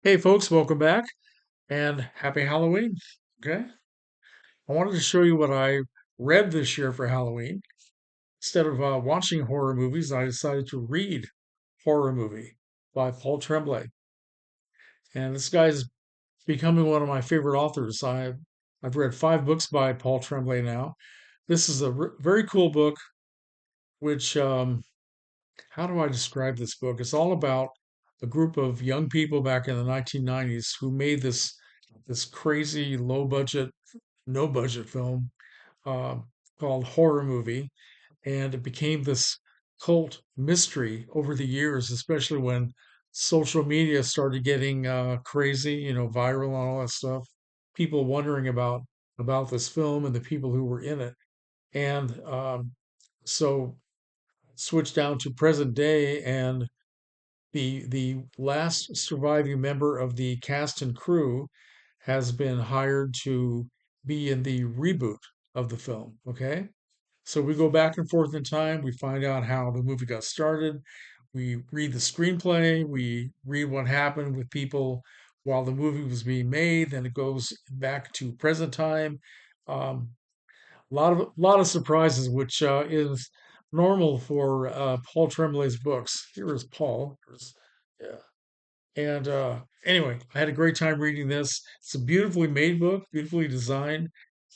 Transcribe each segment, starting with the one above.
Hey folks, welcome back and happy Halloween. Okay. I wanted to show you what I read this year for Halloween. Instead of watching horror movies, I decided to read horror movie by Paul Tremblay. And this guy's becoming one of my favorite authors. I've read 5 books by Paul Tremblay now. This is a very cool book, which how do I describe this book? It's all about a group of young people back in the 1990s who made this crazy low budget, no budget film uh, called Horror Movie, and it became this cult mystery over the years, especially when social media started getting crazy, viral and all that stuff. People wondering about this film and the people who were in it, and so switched down to present day, and the last surviving member of the cast and crew has been hired to be in the reboot of the film. Okay. So we go back and forth in time. We find out how the movie got started. We read the screenplay. We read what happened with people while the movie was being made. Then it goes back to present time. Um, a lot of surprises, which is normal for Paul Tremblay's books. Here is Paul. Yeah. And anyway, I had a great time reading this. It's a beautifully made book, beautifully designed,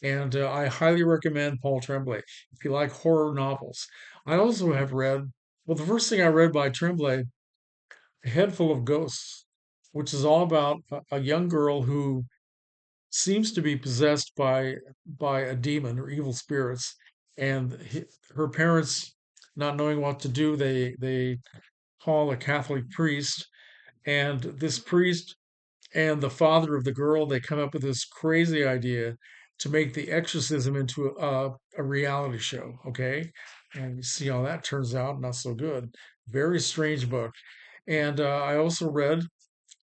and I highly recommend Paul Tremblay if you like horror novels. I also have read, well, the first thing I read by Tremblay, A Head Full of Ghosts, which is all about a young girl who seems to be possessed by a demon or evil spirits, and her parents, not knowing what to do, they call a Catholic priest, and this priest and the father of the girl, they come up with this crazy idea to make the exorcism into a reality show. Okay. And you see how that turns out. Not so good. Very strange book. And I also read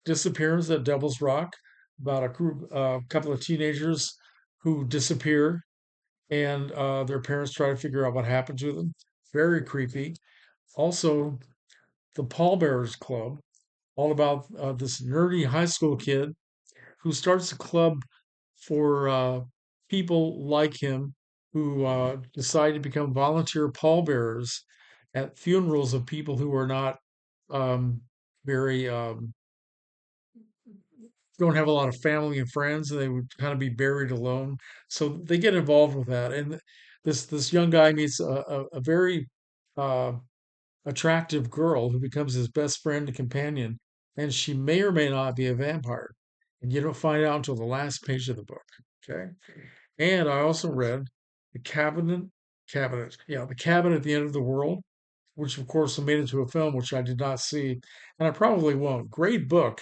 Disappearance at Devil's Rock, about a couple of teenagers who disappear, and their parents try to figure out what happened to them. Very creepy. Also, the Pallbearers Club, all about this nerdy high school kid who starts a club for people like him who decide to become volunteer pallbearers at funerals of people who are not um, very don't have a lot of family and friends, and they would kind of be buried alone. So they get involved with that, and this young guy meets a very uh, attractive girl who becomes his best friend and companion, and she may or may not be a vampire. And you don't find out until the last page of the book. Okay. And I also read The The Cabinet at the End of the World, which of course made into a film, which I did not see, and I probably won't. Great book,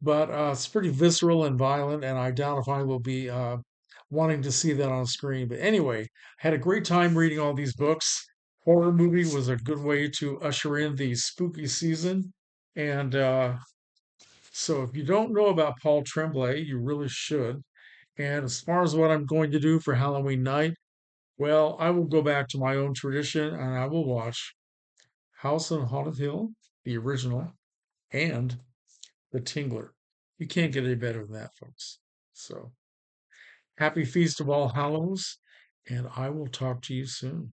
but it's pretty visceral and violent, and I doubt if I will be wanting to see that on screen. But anyway, had a great time reading all these books. Horror movie was a good way to usher in the spooky season, and so if you don't know about Paul Tremblay, you really should. And as far as what I'm going to do for Halloween night, well, I will go back to my own tradition and I will watch House on Haunted Hill, the original, and The Tingler. You can't get any better than that, folks. So happy Feast of All Hallows, and I will talk to you soon.